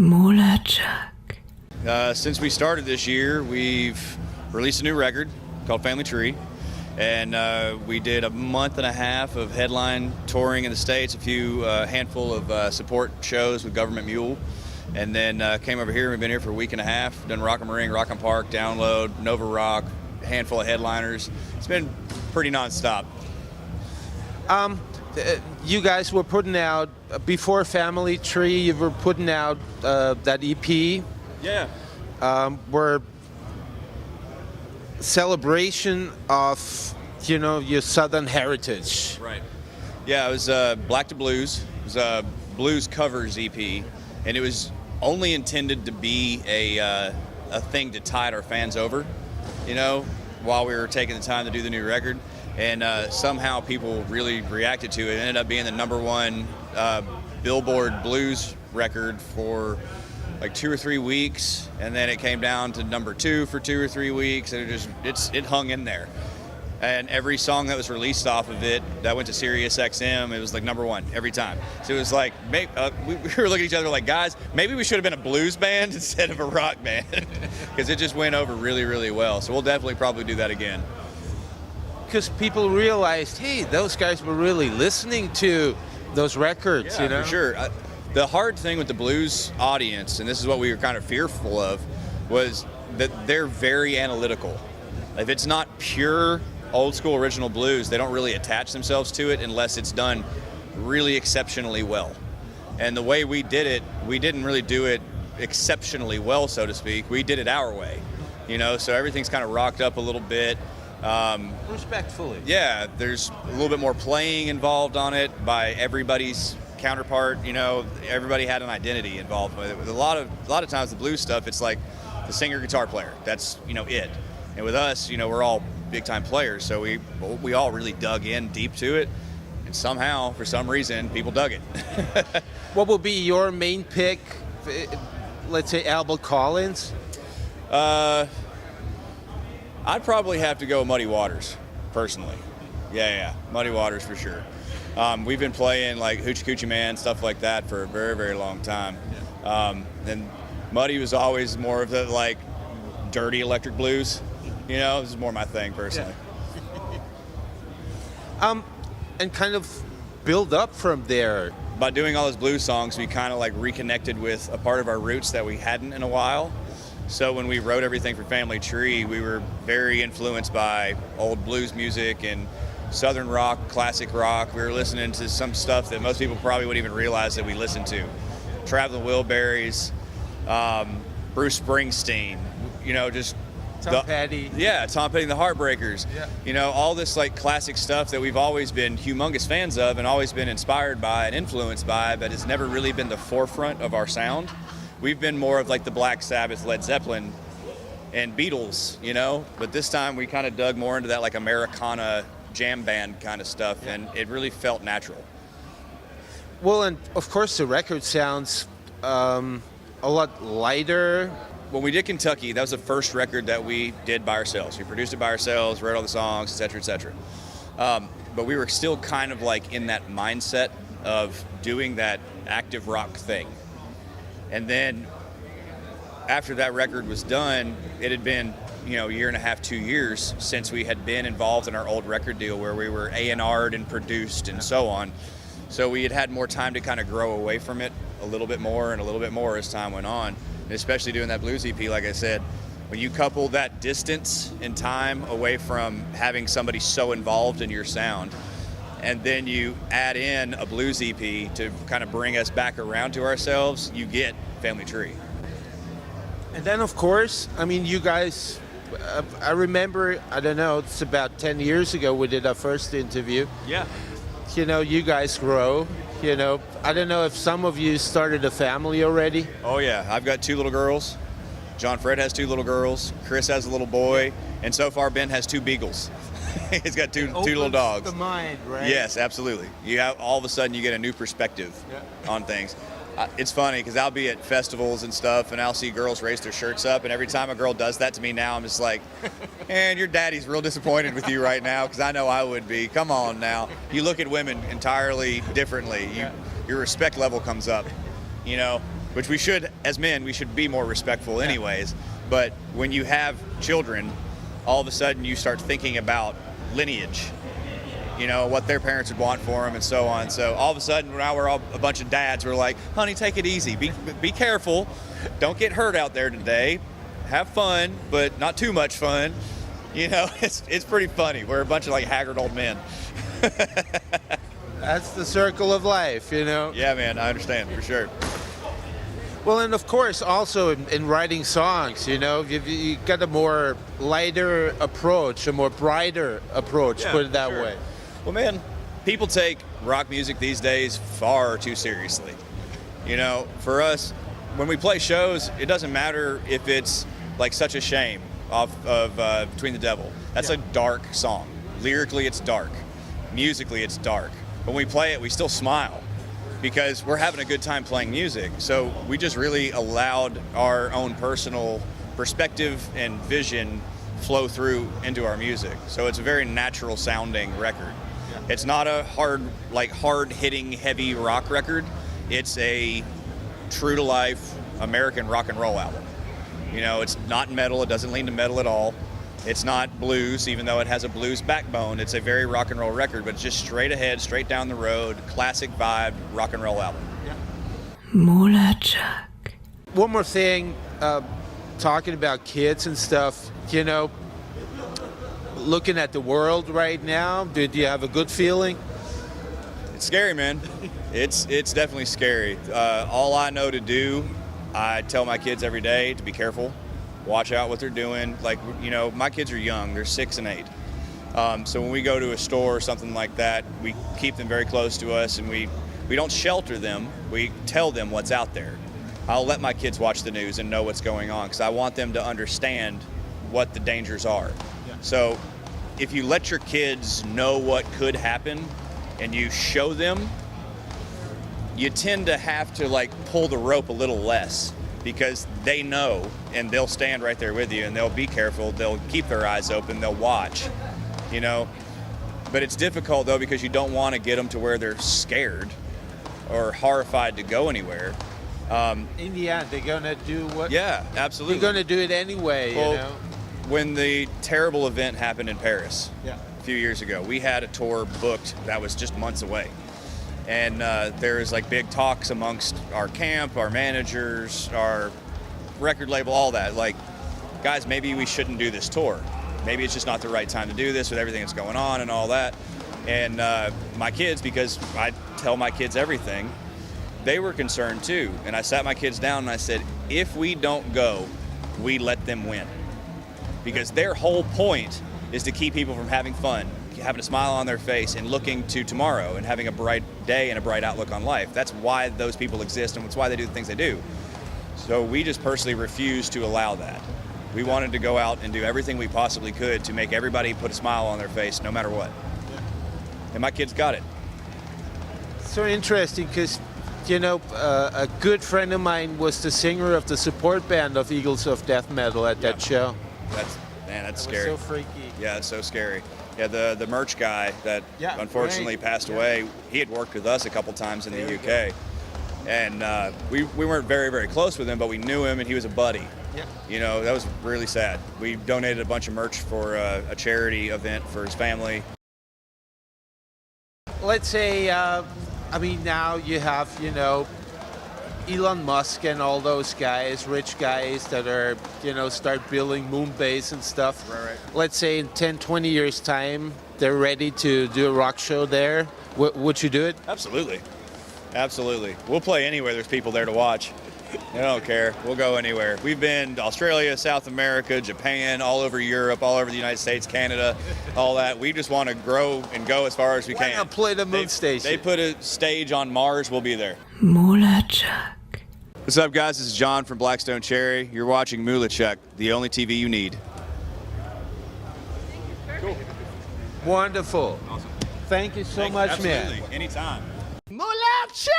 MULATSCHAG. Since we started this year, we've released a new record called Family Tree, and we did a month and a half of headline touring in the States, a few handful of support shows with Government Mule, and then came over here. We've been here for a week and a half, done Rock 'em Ring, Rock 'em Park, Download, NOVAROCK, a handful of headliners. It's been pretty nonstop. You guys were putting out, before Family Tree, you were putting out that EP. Yeah. Were celebration of, your Southern heritage. Right. Yeah, it was Black to Blues. It was a blues covers EP, and it was only intended to be a thing to tide our fans over, while we were taking the time to do the new record. And somehow people really reacted to it. It ended up being the #1 Billboard blues record for like 2 or 3 weeks, and then it came down to #2 for 2 or 3 weeks, and it hung in there. And every song that was released off of it that went to Sirius XM, it was like #1 every time. So it was like, we were looking at each other like, guys, maybe we should have been a blues band instead of a rock band, because it just went over really, really well. So we'll definitely probably do that again. Because people realized, hey, those guys were really listening to those records, For sure. The hard thing with the blues audience, and this is what we were kind of fearful of, was that they're very analytical. If it's not pure old school original blues, they don't really attach themselves to it unless it's done really exceptionally well. And the way we did it, we didn't really do it exceptionally well, so to speak. We did it our way, so everything's kind of rocked up a little bit. Respectfully. Yeah, there's a little bit more playing involved on it by everybody's counterpart. Everybody had an identity involved with it. With a lot of times the blues stuff, it's like the singer guitar player. That's it. And with us, we're all big time players, so we all really dug in deep to it. And somehow, for some reason, people dug it. What will be your main pick? Let's say Albert Collins. I'd probably have to go Muddy Waters, personally. Yeah, Muddy Waters for sure. We've been playing like Hoochie Coochie Man, stuff like that for a very, very long time. And Muddy was always more of the like dirty electric blues. This is more my thing personally. Yeah. And kind of build up from there. By doing all those blues songs, we kind of like reconnected with a part of our roots that we hadn't in a while. So when we wrote everything for Family Tree, we were very influenced by old blues music and Southern rock, classic rock. We were listening to some stuff that most people probably wouldn't even realize that we listened to. Traveling Wilburys, Bruce Springsteen, just Tom Petty. Yeah, Tom Petty and the Heartbreakers. Yeah. All this like classic stuff that we've always been humongous fans of and always been inspired by and influenced by, but it's never really been the forefront of our sound. We've been more of like the Black Sabbath, Led Zeppelin, and Beatles, but this time we kind of dug more into that like Americana jam band kind of stuff, and it really felt natural. Well, and of course the record sounds a lot lighter. When we did Kentucky, that was the first record that we did by ourselves. We produced it by ourselves, wrote all the songs, etc., etc. But we were still kind of like in that mindset of doing that active rock thing. And then after that record was done, it had been, a year and a half, 2 years since we had been involved in our old record deal where we were A&R'd and produced and so on. So we had more time to kind of grow away from it a little bit more and a little bit more as time went on. And especially doing that blues EP, like I said, when you couple that distance in time away from having somebody so involved in your sound, and then you add in a blues EP to kind of bring us back around to ourselves, you get Family Tree. And then, of course, you guys, I remember, I don't know, it's about 10 years ago we did our first interview. Yeah. You guys grow. I don't know if some of you started a family already. Oh, yeah. I've got 2 little girls. John Fred has 2 little girls. Chris has a little boy. And so far, Ben has 2 beagles. He's got two little dogs. The mind, right? Yes, absolutely. All of a sudden you get a new perspective on things. It's funny because I'll be at festivals and stuff, and I'll see girls raise their shirts up, and every time a girl does that to me now, I'm just like, man, your daddy's real disappointed with you right now, because I know I would be. Come on now. You look at women entirely differently. Your respect level comes up, you know. which we should, as men, we should be more respectful anyways. But when you have children, all of a sudden you start thinking about lineage, you know, what their parents would want for them and so on. So all of a sudden now we're all a bunch of dads. We're like, honey, take it easy. Be careful. Don't get hurt out there today. Have fun, but not too much fun. You know, it's pretty funny. We're a bunch of like haggard old men. That's the circle of life, you know? Yeah, man, I understand for sure. Well, and of course, also in writing songs, you know, you got a more lighter approach, a more brighter approach, put it that way. Well, man, people take rock music these days far too seriously. You know, for us, when we play shows, it doesn't matter if it's like Such a Shame off of Between the Devil. That's a dark song. Lyrically, it's dark. Musically, it's dark. When we play it, we still smile because we're having a good time playing music. So we just really allowed our own personal perspective and vision flow through into our music. So it's a very natural sounding record. It's not a hard hitting heavy rock record. It's a true to life American rock and roll album. You know, it's not metal. It doesn't lean to metal at all. It's not blues, even though it has a blues backbone. It's a very rock and roll record, but it's just straight ahead, straight down the road, classic vibe rock and roll album. MULATSCHAG. One more thing, talking about kids and stuff, you know, looking at the world right now, do you have a good feeling? It's scary, man. It's definitely scary. All I know to do, I tell my kids every day to be careful, watch out what they're doing. Like, you know, my kids are young, they're 6 and 8. So when we go to a store or something like that, we keep them very close to us, and we don't shelter them, we tell them what's out there. I'll let my kids watch the news and know what's going on because I want them to understand what the dangers are. So if you let your kids know what could happen and you show them, you tend to have to like pull the rope a little less because they know and they'll stand right there with you and they'll be careful, they'll keep their eyes open, they'll watch, you know. But it's difficult though because you don't want to get them to where they're scared or horrified to go anywhere. In the end, they're gonna do what? Yeah, absolutely. They're gonna do it anyway, well, you know. When the terrible event happened in Paris a few years ago, we had a tour booked that was just months away. And there was like big talks amongst our camp, our managers, our record label, all that. Like, guys, maybe we shouldn't do this tour. Maybe it's just not the right time to do this with everything that's going on and all that. And my kids, because I tell my kids everything, they were concerned too. And I sat my kids down and I said, if we don't go, we let them win. Because their whole point is to keep people from having fun, having a smile on their face and looking to tomorrow and having a bright day and a bright outlook on life. That's why those people exist and that's why they do the things they do. So we just personally refused to allow that. We wanted to go out and do everything we possibly could to make everybody put a smile on their face no matter what. And my kids got it. So interesting because, you know, a good friend of mine was the singer of the support band of Eagles of Death Metal at that show. That's It scary. was so freaky. Yeah, it's so scary. Yeah, the merch guy that unfortunately passed away, he had worked with us a couple times in the UK. And we weren't very, very close with him, but we knew him and he was a buddy. You know, that was really sad. We donated a bunch of merch for a charity event for his family. Let's say, I mean, now you have, you know, Elon Musk and all those guys, rich guys that are, you know, start building moon base and stuff. Right. Let's say in 10, 20 years' time, they're ready to do a rock show there. Would you do it? Absolutely. Absolutely. We'll play anywhere there's people there to watch. I don't care. We'll go anywhere. We've been to Australia, South America, Japan, all over Europe, all over the United States, Canada, all that. We just want to grow and go as far as we Why can. not play the moon station? They put a stage on Mars, we'll be there. MULATSCHAG. What's up, guys? This is John from Blackstone Cherry. You're watching MULATSCHAG, the only TV you need. Cool. Wonderful. Awesome. Thank you so much, man. Absolutely. Anytime. MULATSCHAG!